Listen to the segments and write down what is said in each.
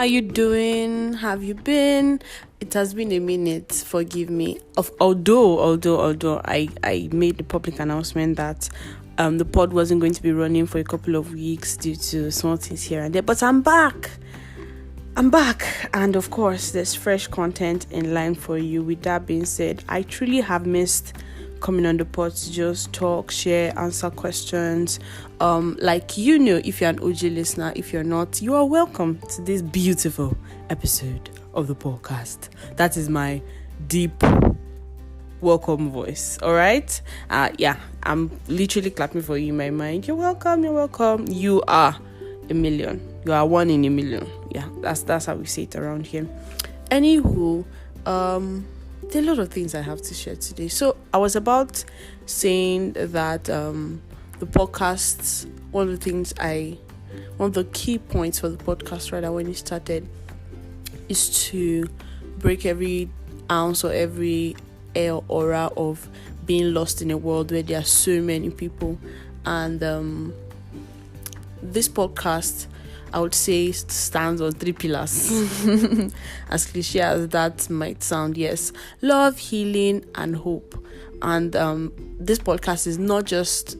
How you doing? Have you been? It has been a minute, forgive me. Although I made the public announcement that the pod wasn't going to be running for a couple of weeks due to small things here and there, but I'm back, and of course there's fresh content in line for you. With that being said, I truly have missed coming on the pod to just talk, share, answer questions. If you're an OG listener, if you're not, you are welcome to this beautiful episode of the podcast. That is my deep welcome voice. All right. I'm literally clapping for you in my mind. You're welcome. You are a million. You are one in a million. Yeah, that's how we say it around here. Anywho, there are a lot of things I have to share today. So I was about saying that the podcast, one of the key points for the podcast, rather, when it started, is to break every ounce or every air or aura of being lost in a world where there are so many people. And this podcast, I would say, stands on 3 pillars. As cliche as that might sound, yes. Love, healing, and hope. And this podcast is not just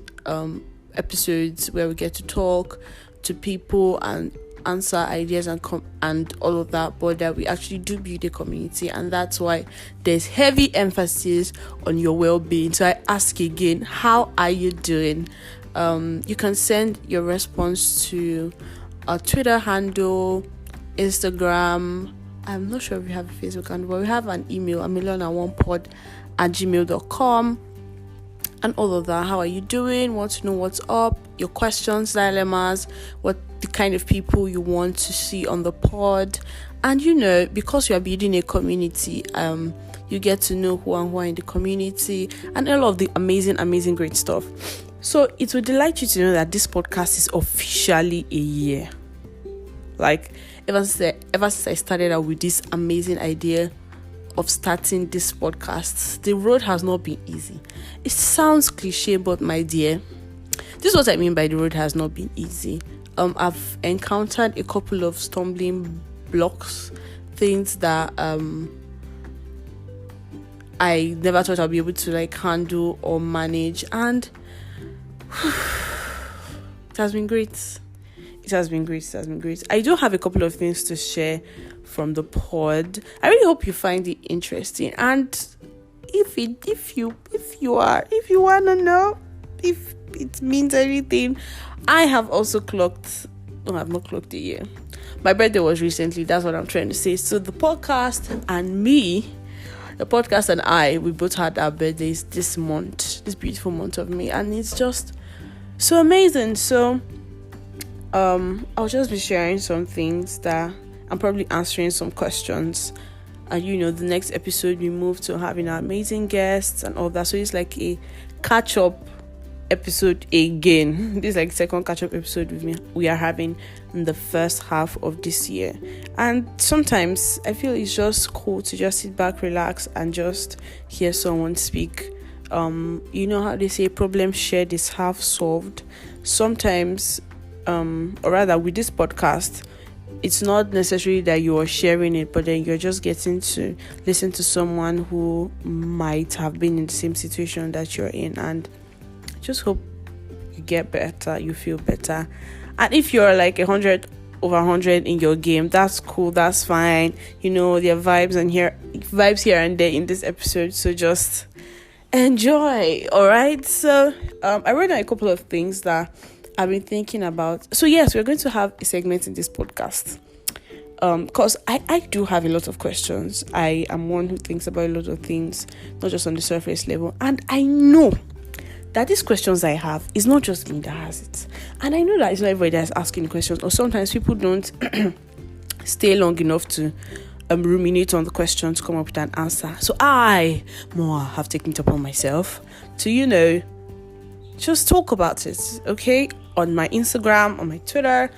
episodes where we get to talk to people and answer ideas and all of that, but that we actually do build a community. And that's why there's heavy emphasis on your well-being. So I ask again, how are you doing? You can send your response to our Twitter handle, Instagram. I'm not sure if we have a Facebook handle, but we have an email, amillion1pod@gmail.com, and all of that. How are you doing? Want to know what's up? Your questions, dilemmas, what the kind of people you want to see on the pod. And because you are building a community, you get to know who are in the community and all of the amazing great stuff. So it would delight you to know that this podcast is officially a year. Like, ever since I started out with this amazing idea of starting this podcast, the road has not been easy. It sounds cliche, but my dear, this is what I mean by the road has not been easy. I've encountered a couple of stumbling blocks, things that I never thought I'd be able to handle or manage, and it has been great. I do have a couple of things to share from the pod. I really hope you find it interesting, and if you wanna know if it means anything, I have also clocked. No, I've not clocked a year. My birthday was recently. That's what I'm trying to say. So the podcast and I, we both had our birthdays this beautiful month of May, and it's just so amazing. So I'll just be sharing some things that I'm probably answering some questions, and the next episode we move to having our amazing guests and all that. So it's like a catch-up episode again. This is like second catch-up episode with me we are having in the first half of this year. And sometimes I feel it's just cool to just sit back, relax, and just hear someone speak. You know how they say problem shared is half solved. Sometimes or rather with this podcast, it's not necessarily that you are sharing it, but then you're just getting to listen to someone who might have been in the same situation that you're in, and just hope you get better, you feel better. And if you're like 100 over 100 in your game, that's cool, that's fine. There are vibes here and there in this episode, so just enjoy. All right, so I wrote down a couple of things that I've been thinking about. So yes, we're going to have a segment in this podcast, because I do have a lot of questions. I am one who thinks about a lot of things, not just on the surface level, and I know that these questions I have is not just me that has it, and I know that it's not everybody that's asking questions, or sometimes people don't stay long enough to ruminate on the question to come up with an answer. So I have taken it upon myself to just talk about it, okay, on my Instagram, on my Twitter,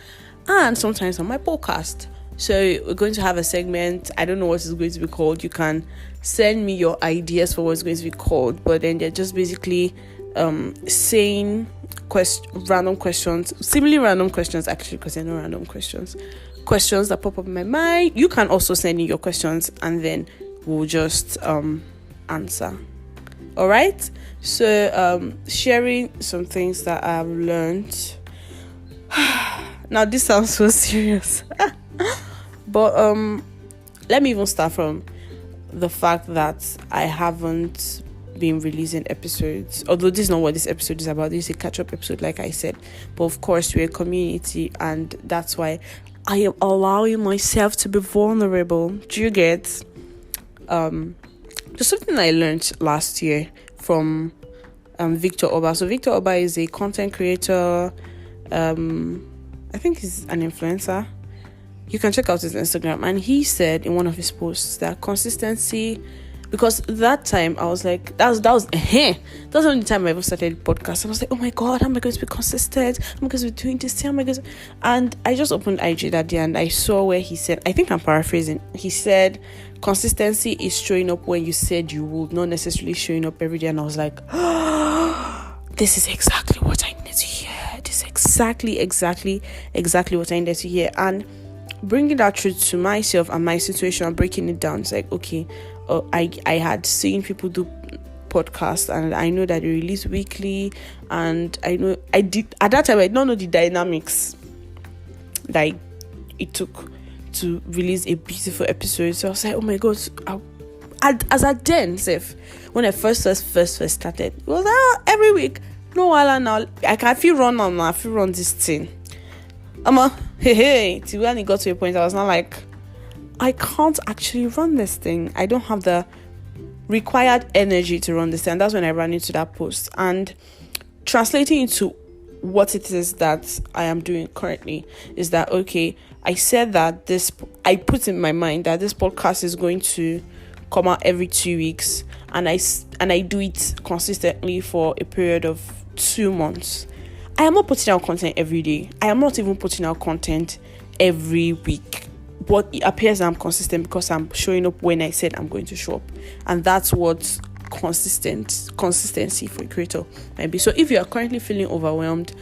and sometimes on my podcast. So we're going to have a segment. I don't know what it's going to be called. You can send me your ideas for what it's going to be called, but then they're just basically saying random questions, seemingly random questions actually, because they're not random questions that pop up in my mind. You can also send in your questions and then we'll just answer. All right, so sharing some things that I've learned. Now this sounds so serious but let me even start from the fact that I haven't been releasing episodes, although this is not what this episode is about. This is a catch-up episode, like I said, but of course we're a community and that's why I am allowing myself to be vulnerable. Do you get? Just something I learned last year from Victor Oba. So Victor Oba is a content creator. I think he's an influencer. You can check out his Instagram, and he said in one of his posts that consistency, because that time I was like, that was the only time I ever started a podcast. I was like, oh my god, how am I going to be consistent? How am I going to be doing this? How am I going to? And I just opened IG that day and I saw where he said, I think I'm paraphrasing, he said consistency is showing up when you said you would, not necessarily showing up every day. And I was like, oh, this is exactly what I needed to hear. This is exactly what I needed to hear. And bringing that truth to myself and my situation and breaking it down, it's like, okay, I had seen people do podcasts and I know that they release weekly, and I know I did at that time I don't know the dynamics that it took to release a beautiful episode. So I was like, oh my god, as I then Seth, when I first started, it was every week, no while now I can feel run on now, I feel run this thing. Till when it got to a point I was not like, I can't actually run this thing. I don't have the required energy to run this thing. And that's when I ran into that post. And translating into what it is that I am doing currently is that, okay, I said that I put in my mind that this podcast is going to come out every 2 weeks. And I do it consistently for a period of 2 months. I am not putting out content every day. I am not even putting out content every week. But it appears I'm consistent because I'm showing up when I said I'm going to show up. And that's what consistency for a creator might be. So if you are currently feeling overwhelmed,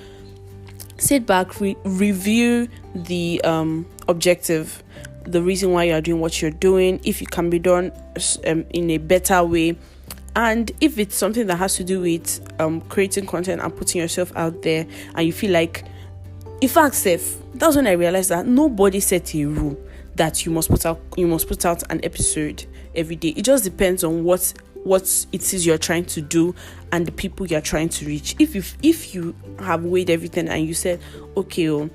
sit back, review the objective, the reason why you are doing what you're doing, if it can be done in a better way. And if it's something that has to do with creating content and putting yourself out there, and you feel like, in fact, Steph, that's when I realized that nobody set a rule that you must put out an episode every day. It just depends on what it is you're trying to do and the people you're trying to reach. If you have weighed everything and you said, okay,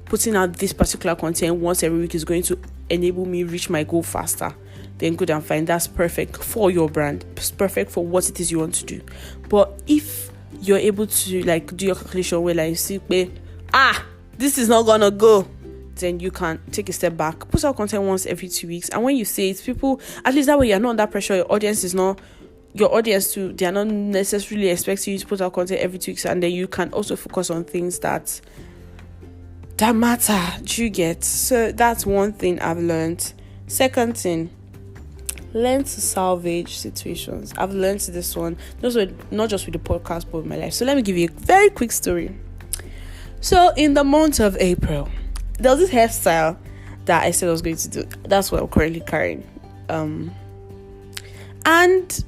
putting out this particular content once every week is going to enable me reach my goal faster, then good and fine. That's perfect for your brand. It's perfect for what it is you want to do. But if you're able to do your calculation where you see, this is not gonna go, then you can take a step back, put out content once every 2 weeks. And when you say it, people, at least that way you're not under pressure. Your audience too, they are not necessarily expecting you to put out content every 2 weeks, and then you can also focus on things that matter. Do you get? So that's one thing I've learned. Second thing, learn to salvage situations. I've learned this one, not just with the podcast, but with my life. So let me give you a very quick story. So in the month of April, there was this hairstyle that I said I was going to do. That's what I'm currently carrying. And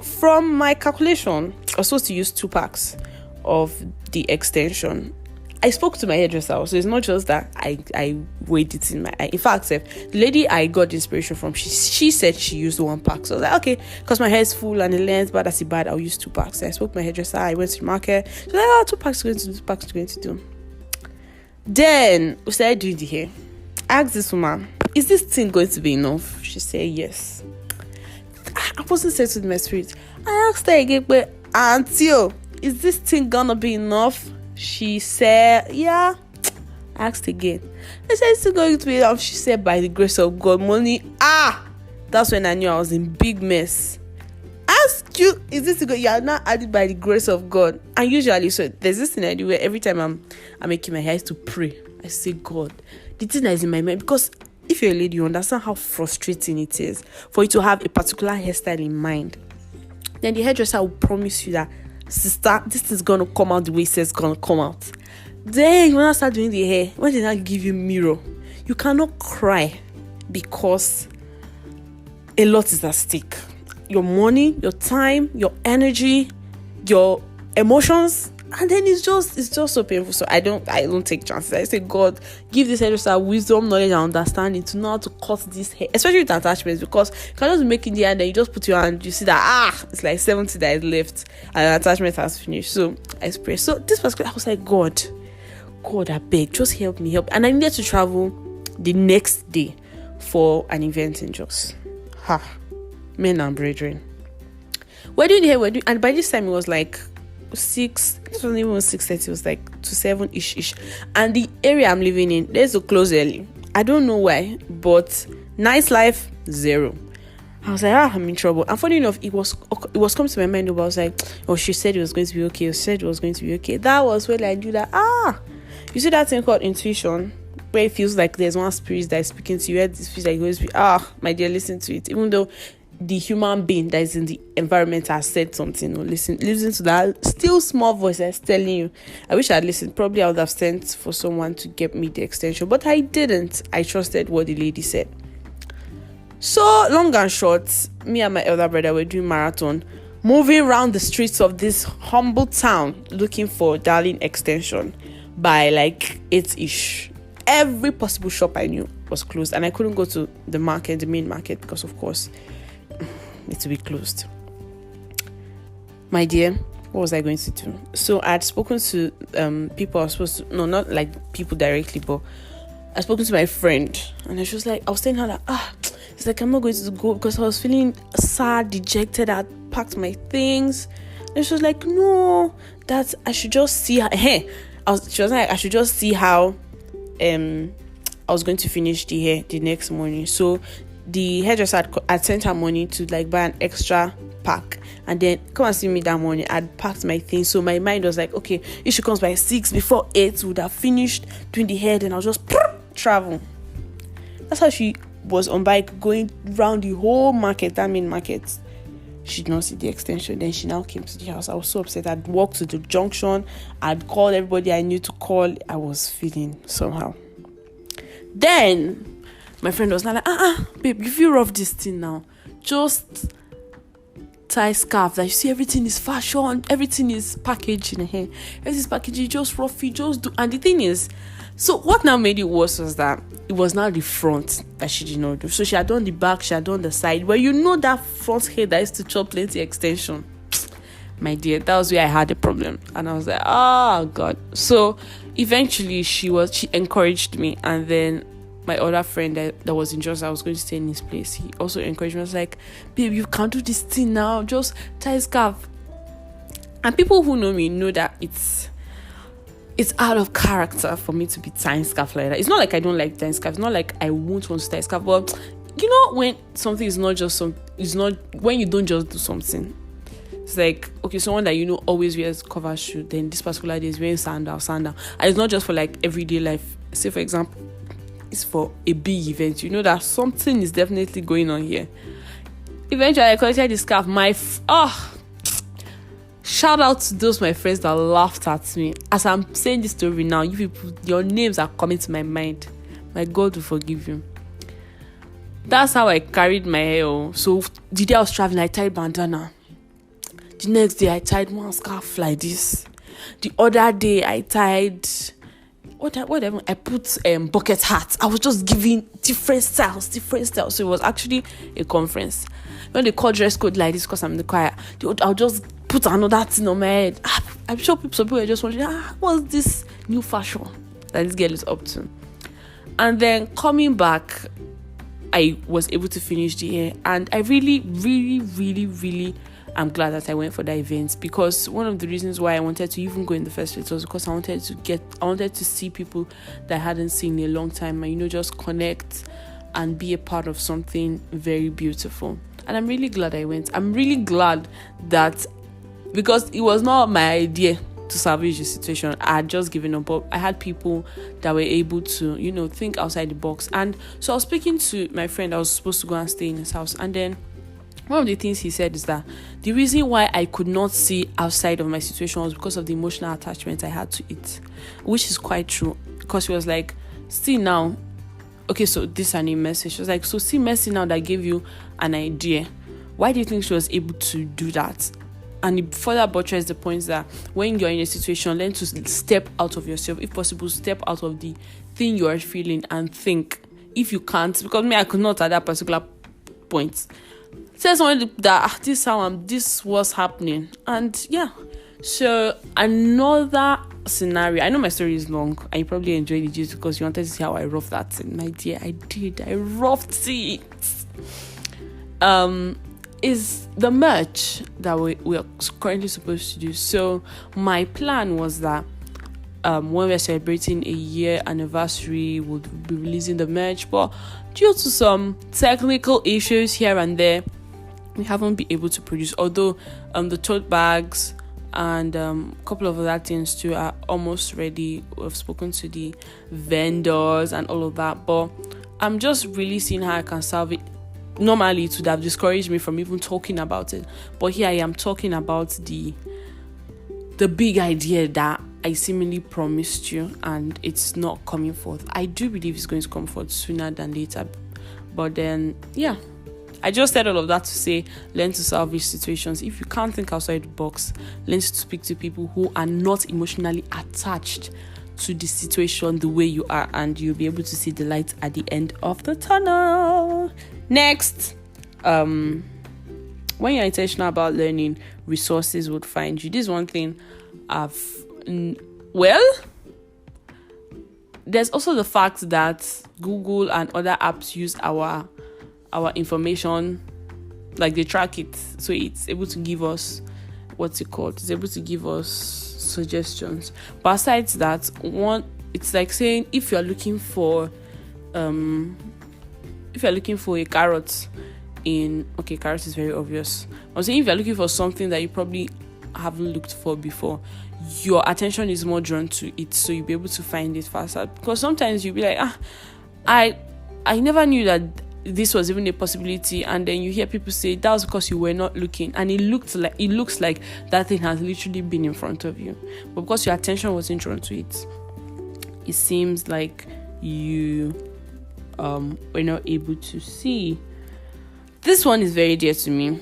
from my calculation, I was supposed to use 2 packs of the extension. I spoke to my hairdresser, so it's not just that I weighed it in my eye. In fact, the lady I got the inspiration from, she said she used 1 pack. So I was like, okay, because my hair is full and the length, but that's bad, I'll use 2 packs. So I spoke to my hairdresser, I went to the market. She was like, 2 packs going to do, 2 packs going to do. Then we started doing the hair. I asked this woman, is this thing going to be enough? She said yes. I wasn't settled in my spirit. I asked her again, but auntie, is this thing gonna be enough? She said, yeah. I asked again. I said, it's still going to be enough. She said, by the grace of God, money. That's when I knew I was in big mess. Ask you, is this good? You are not added by the grace of God. And usually, so there's this thing I do where every time I'm making my hair, I used to pray. I say, God, the thing that is in my mind, because if you're a lady, you understand how frustrating it is for you to have a particular hairstyle in mind. Then the hairdresser will promise you that sister, this is gonna come out the way it's gonna come out. Then when I start doing the hair, when they not give you mirror, you cannot cry because a lot is at stake. Your money, your time, your energy, your emotions, and then it's just so painful. So I don't take chances. I say, God, give this hairdresser wisdom, knowledge, and understanding to know how to cut this hair, especially with attachments, because you can just make it the end and you just put your hand, you see that it's like 70 that is left and the attachment has finished. So I pray. So this particular, I was like, God, I beg, just help me. And I needed to travel the next day for an event in Jos. Men and brethren, we're doing the hair, and by this time it was like 6, it wasn't even 6:30, it was like to 7 ish. And the area I'm living in, there's to close early. I don't know why, but nice life, zero. I was like, I'm in trouble. And funny enough, it was coming to my mind, but I was like, she said it was going to be okay. That was when I knew that, you see that thing called intuition, where it feels like there's one spirit that is speaking to you, where this feels like it goes, my dear, listen to it. Even though the human being that is in the environment has said something, or listen to that still small voice that's telling you. I wish I had listened. Probably I would have sent for someone to get me the extension, but I didn't. I trusted what the lady said. So long and short, me and my elder brother were doing marathon, moving around the streets of this humble town looking for darling extension by like 8ish. Every possible shop I knew was closed, and I couldn't go to the main market, because of course it to be closed. My dear, what was I going to do? So I had spoken to people I was supposed to, no, not like people directly, but I spoken to my friend, and she was like, I was telling her that it's like I'm not going to go because I was feeling sad, dejected. I had packed my things, and she was like, no, that I should just see how. She was like, I should just see how I was going to finish the hair the next morning. So the hairdresser had sent her money to like buy an extra pack, and then come and see me that morning. I'd packed my things, so my mind was like, okay, if she comes by 6, before 8 would have finished doing the hair, then I'll just travel. That's how she was on bike going around the whole market, that main market. She did not see the extension. Then she now came to the house. I was so upset. I'd walked to the junction, I'd called everybody I knew to call. I was feeling somehow. Then my friend was like, babe, if you rough this thing now, just tie scarf. That you see, everything is fashion, everything is packaged in here. Everything is packaged, just rough it, just do. And the thing is, so what now made it worse was that it was now the front that she did not do. So she had done the back, she had done the side. But you know that front hair that used to chop plenty extension. My dear, that was where I had a problem. And I was like, God. So eventually she encouraged me, and then my other friend that was in Jos, I was going to stay in his place, he also encouraged me. I was like, babe, you can't do this thing now, just tie a scarf. And people who know me know that it's out of character for me to be tying scarf like that. It's not like I don't like tying scarf, it's not like I won't want to tie scarf, but you know, when something is not just when you don't just do something. It's like, okay, someone that you know always wears cover shoe, then this particular day is wearing sandal, and it's not just for like everyday life. Say for example, it's for a big event, you know that something is definitely going on here. Eventually I collected the scarf. Shout out to those my friends that laughed at me. As I'm saying this story now, you people, your names are coming to my mind. My God will forgive you. That's how I carried my hair. So the day I was traveling, I tied bandana. The next day I tied one scarf like this. The other day I tied whatever, I put bucket hats. I was just giving different styles. So it was actually a conference. When they call dress code like this, because I'm in the choir, I'll just put another thing on my head. I'm sure some people are just wondering, what's this new fashion that this girl is up to? And then coming back, I was able to finish the hair, and I really, really, really, really I'm glad that I went for that event, because one of the reasons why I wanted to even go in the first place was because I wanted to see people that I hadn't seen in a long time, and just connect and be a part of something very beautiful. And I'm really glad I went. I'm really glad that, because it was not my idea to salvage the situation. I had just given up, but I had people that were able to think outside the box. And so I was speaking to my friend. I was supposed to go and stay in his house, and then one of the things he said is that the reason why I could not see outside of my situation was because of the emotional attachment I had to it, which is quite true. Because he was like, see now, okay, so this is a new message. She was like, so see Mercy now that gave you an idea. Why do you think she was able to do that? And it further buttressed the point that when you're in a situation, learn to step out of yourself. If possible, step out of the thing you are feeling and think. If you can't, because me, I could not at that particular point. Tell someone that this was happening. And yeah. So another scenario. I know my story is long. I probably enjoyed it just because you wanted to see how I roughed that thing. My dear, I did. I roughed it. Is the merch that we are currently supposed to do. So my plan was that when we're celebrating a year anniversary, we'll be releasing the merch, but due to some technical issues here and there, we haven't been able to produce, although the tote bags and a couple of other things too are almost ready. We've spoken to the vendors and all of that, but I'm just really seeing how I can solve it. Normally it would have discouraged me from even talking about it, but here I am talking about the big idea that I seemingly promised you, and it's not coming forth. I do believe it's going to come forth sooner than later, but then yeah, I just said all of that to say, learn to salvage situations. If you can't think outside the box, learn to speak to people who are not emotionally attached to the situation the way you are, and you'll be able to see the light at the end of the tunnel. Next, when you're intentional about learning, resources would find you. This is one thing there's also the fact that Google and other apps use our information, like they track it, so it's able to give us it's able to give us suggestions. But besides that, it's like saying if you're looking for a carrot carrot is very obvious. I'm saying if you're looking for something that you probably haven't looked for before, your attention is more drawn to it, so you'll be able to find it faster. Because sometimes you'll be like, I never knew that this was even a possibility, and then you hear people say that was because you were not looking, and it looks like that thing has literally been in front of you, but because your attention wasn't drawn to it, it seems like you were not able to see. This one is very dear to me.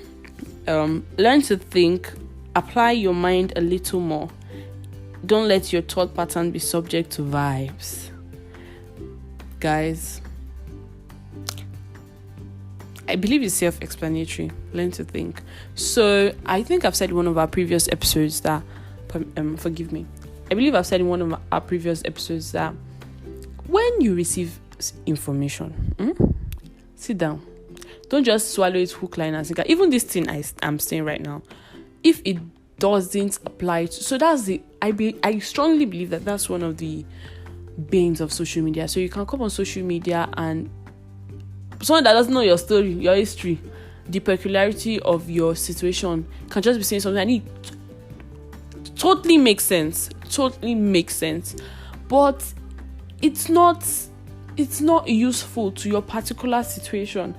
Learn to think, apply your mind a little more. Don't let your thought pattern be subject to vibes. Guys, I believe it's self-explanatory. Learn to think. So I think I've said in one of our previous episodes that forgive me. I believe I've said in one of our previous episodes that when you receive information, sit down. Don't just swallow it hook, line, and sinker. Even this thing I'm saying right now, if it doesn't apply to, so that's I strongly believe that that's one of the banes of social media. So you can come on social media, and someone that doesn't know your story, your history, the peculiarity of your situation can just be saying something and it totally makes sense, but it's not useful to your particular situation.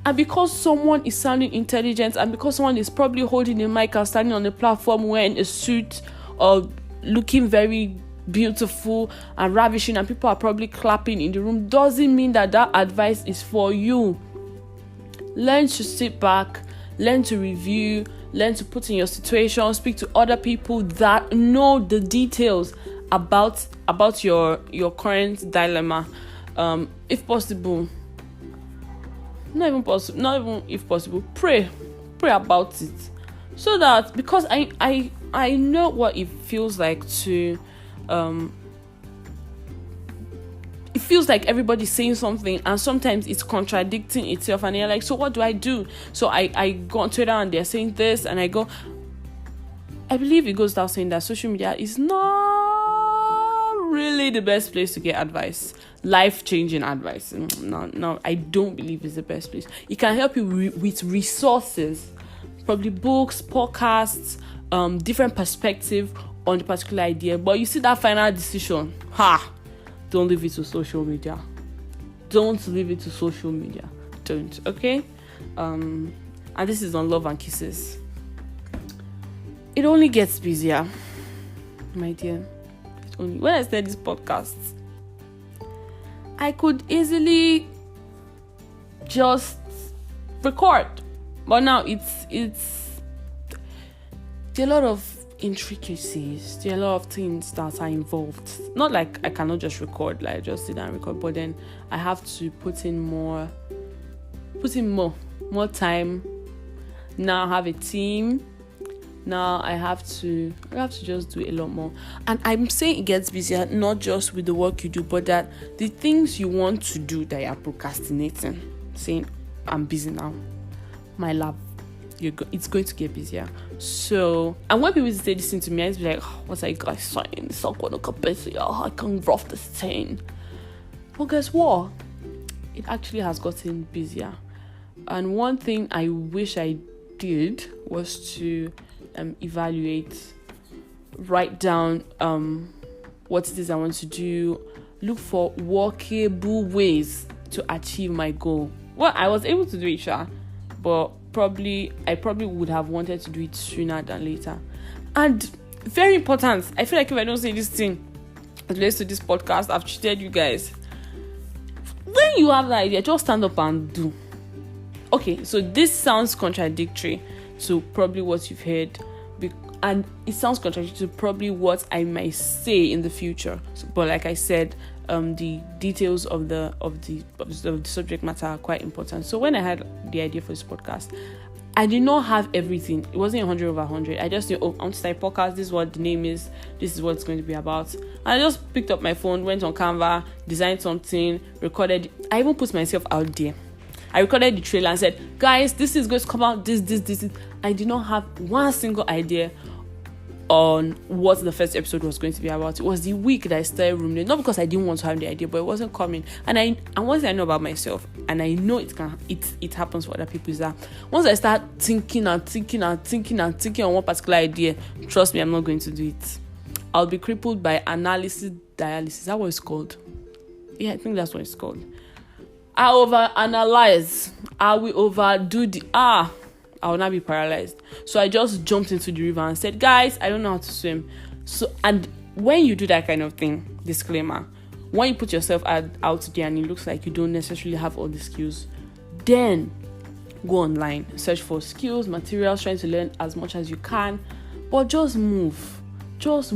And because someone is sounding intelligent, and because someone is probably holding a mic and standing on a platform wearing a suit or looking very beautiful and ravishing, and people are probably clapping in the room, doesn't mean that advice is for you. Learn to sit back, learn to review, learn to put in your situation, speak to other people that know the details about your current dilemma. If possible, not even if possible, pray about it, so that, because I know what it feels like to it feels like everybody's saying something and sometimes it's contradicting itself, and you're like, so what do I do? So I go on Twitter and they're saying this, and I believe it goes without saying that social media is not really the best place to get advice, life-changing advice. No, I don't believe it's the best place. It can help you with resources, probably books, podcasts, different perspective on the particular idea. But you see that final decision, don't leave it to social media. Don't, okay? and this is on love and kisses. It only gets busier, my dear. When I started this podcast, I could easily just record, but now it's there are a lot of intricacies. There are a lot of things that are involved. Not like I cannot just record, like just sit and record, but then I have to put in more time. Now I have a team. Now I have to just do a lot more. And I'm saying it gets busier, not just with the work you do, but that the things you want to do that you are procrastinating, saying, I'm busy now, my love, it's going to get busier. So, and when people say this thing to me, I just be like, what are you guys saying? It's not going to get busier. I can rough this thing. Well, guess what? It actually has gotten busier. And one thing I wish I did was to evaluate, write down what it is I want to do, look for workable ways to achieve my goal. Well, I was able to do it, but I probably would have wanted to do it sooner than later. And very important, I feel like if I don't say this thing as relates to this podcast, I've cheated you guys. When you have that idea, just stand up and do. Okay, so this sounds contradictory to probably what you've heard, and it sounds contradictory to probably what I might say in the future. But like I said, the details of the subject matter are quite important. So when I had the idea for this podcast, I did not have everything. It wasn't 100 over 100. I just knew, I want to start a podcast. This is what the name is. This is what it's going to be about. And I just picked up my phone, went on Canva, designed something, recorded. I even put myself out there. I recorded the trailer and said, guys, this is going to come out, this. I did not have one single idea on what the first episode was going to be about. It was the week that I started ruminating, not because I didn't want to have the idea, but it wasn't coming. And one thing I know about myself, and I know it happens for other people, is that once I start thinking on one particular idea, trust me, I'm not going to do it. I'll be crippled by analysis dialysis. Is that what it's called? Yeah, I think that's what it's called. I overanalyze. I will overdo I will not be paralyzed. So I just jumped into the river and said, guys, I don't know how to swim. So, and when you do that kind of thing, disclaimer, when you put yourself out there and it looks like you don't necessarily have all the skills, then go online, search for skills, materials, trying to learn as much as you can, but just move. Trust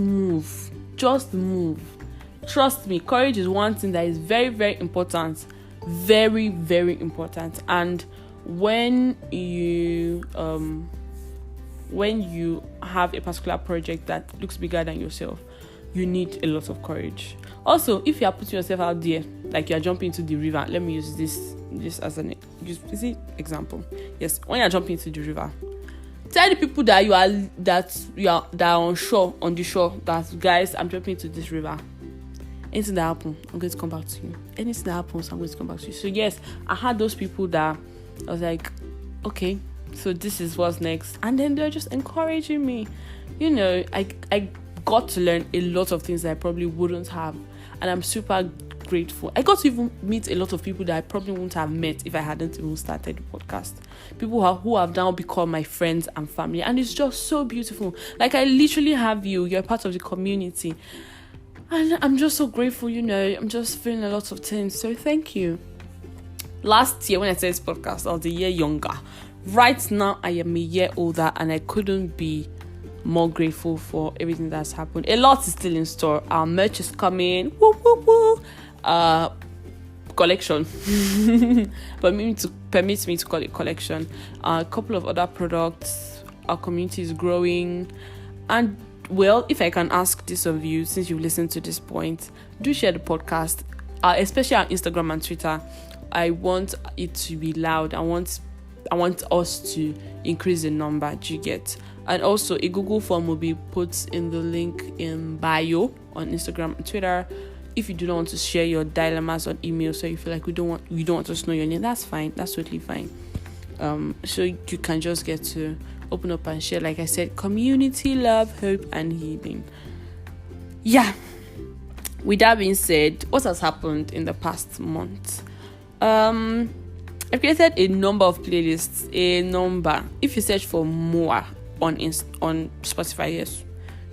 me, courage is one thing that is very, very important. Very, very important. And when you have a particular project that looks bigger than yourself, you need a lot of courage. Also, if you are putting yourself out there, like you are jumping into the river, let me use this as an example. Yes, when you are jumping into the river, tell the people that you are on the shore that, guys, I'm jumping into this river. Anything that happens, I'm going to come back to you. Anything that happens, I'm going to come back to you. So yes, I had those people that I was like, okay, so this is what's next. And then they're just encouraging me. You know, I got to learn a lot of things that I probably wouldn't have. And I'm super grateful. I got to even meet a lot of people that I probably wouldn't have met if I hadn't even started the podcast. People who have now become my friends and family. And it's just so beautiful. Like, I literally have you. You're part of the community. And I'm just so grateful, you know. I'm just feeling a lot of things. So thank you. Last year, when I started this podcast, I was a year younger. Right now, I am a year older, and I couldn't be more grateful for everything that's happened. A lot is still in store. Our merch is coming. Woo, woo, woo. Collection. Permits me to call it collection. A couple of other products. Our community is growing. And well, if I can ask this of you, since you've listened to this point, do share the podcast, especially on Instagram and Twitter. I want it to be loud. I want us to increase the number. Do you get? And also, a Google form will be put in the link in bio on Instagram and Twitter. If you do not want to share your dilemmas on email, so you feel like you don't want us to know your name, that's fine. That's totally fine. So you can just get to open up and share, like I said, community, love, hope, and healing. Yeah. With that being said, what has happened in the past month? I've created a number of playlists. A number. If you search for Moa on Spotify, yes,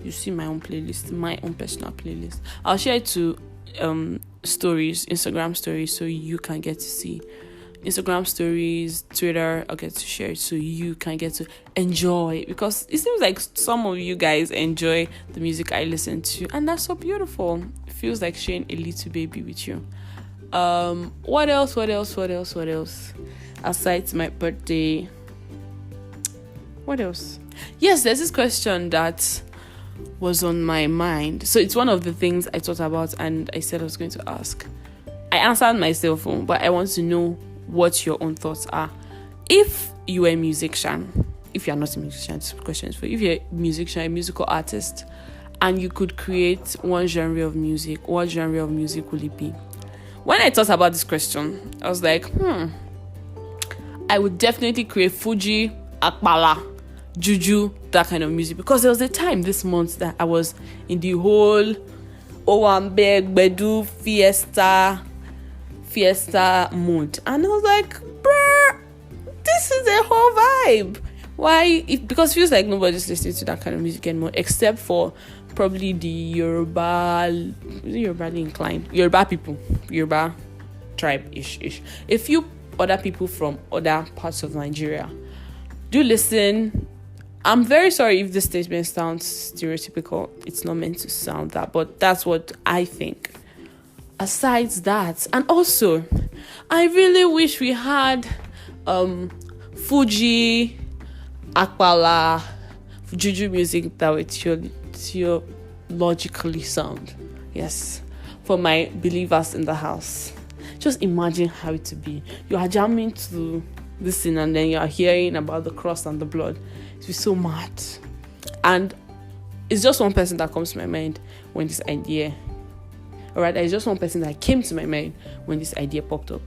you see my own playlist, my own personal playlist. I'll share it to stories, Instagram stories, so you can get to see Instagram stories, Twitter. I'll get to share it so you can get to enjoy, because it seems like some of you guys enjoy the music I listen to, and that's so beautiful. It feels like sharing a little baby with you. What else aside my birthday? What else? Yes, there's this question that was on my mind. So it's one of the things I thought about and I said I was going to ask. I answered myself, but I want to know what your own thoughts are. If you were a musician, if you're not a musician, this question is for you. If you're a musician, a musical artist, and you could create one genre of music, what genre of music would it be? When I thought about this question, I was like, I would definitely create Fuji, Akpala, Juju, that kind of music, because there was a time this month that I was in the whole Owambe, Bedu, fiesta mood, and I was like, bruh, this is a whole vibe. Why? Because it feels like nobody's listening to that kind of music anymore, except for probably the Yoruba inclined Yoruba people, Yoruba tribe ish. A few other people from other parts of Nigeria do listen. I'm very sorry if this statement sounds stereotypical. It's not meant to sound that, but that's what I think. Aside that, and also, I really wish we had Fuji, Akpala, Juju music that would theologically sound. Yes, for my believers in the house. Just imagine how it would be. You are jamming to this thing and then you are hearing about the cross and the blood. It would be so mad. And it's just one person that comes to my mind when this idea, alright, there's just one person that came to my mind when this idea popped up.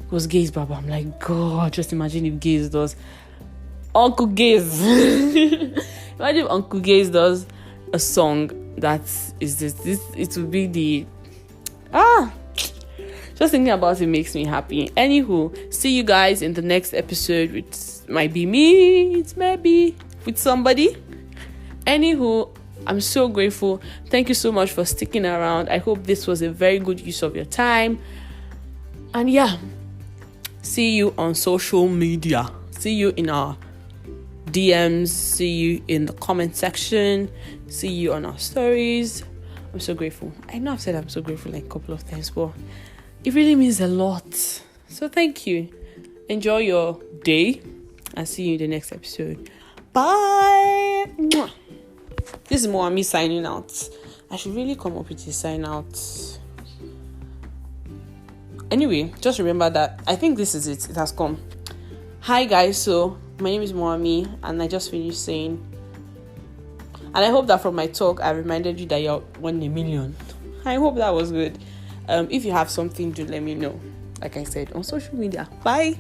It was Gaze Baba. I'm like, God, just imagine if Gaze does Uncle Gaze. Imagine if Uncle Gaze does a song that is this it would be the just thinking about it makes me happy. Anywho, see you guys in the next episode. It might be me, it might be with somebody. Anywho, I'm so grateful. Thank you so much for sticking around. I hope this was a very good use of your time. And yeah, see you on social media. See you in our DMs. See you in the comment section. See you on our stories. I'm so grateful. I know I've said I'm so grateful like a couple of times, but it really means a lot. So thank you. Enjoy your day. I'll see you in the next episode. Bye. This is Moami signing out. I should really come up with a sign out. Anyway, just remember that I think this is it. It has come. Hi guys, so my name is Moami and I just finished saying, and I hope that from my talk I reminded you that you're 1 in a million. I hope that was good. If you have something, do let me know. Like I said, on social media. Bye.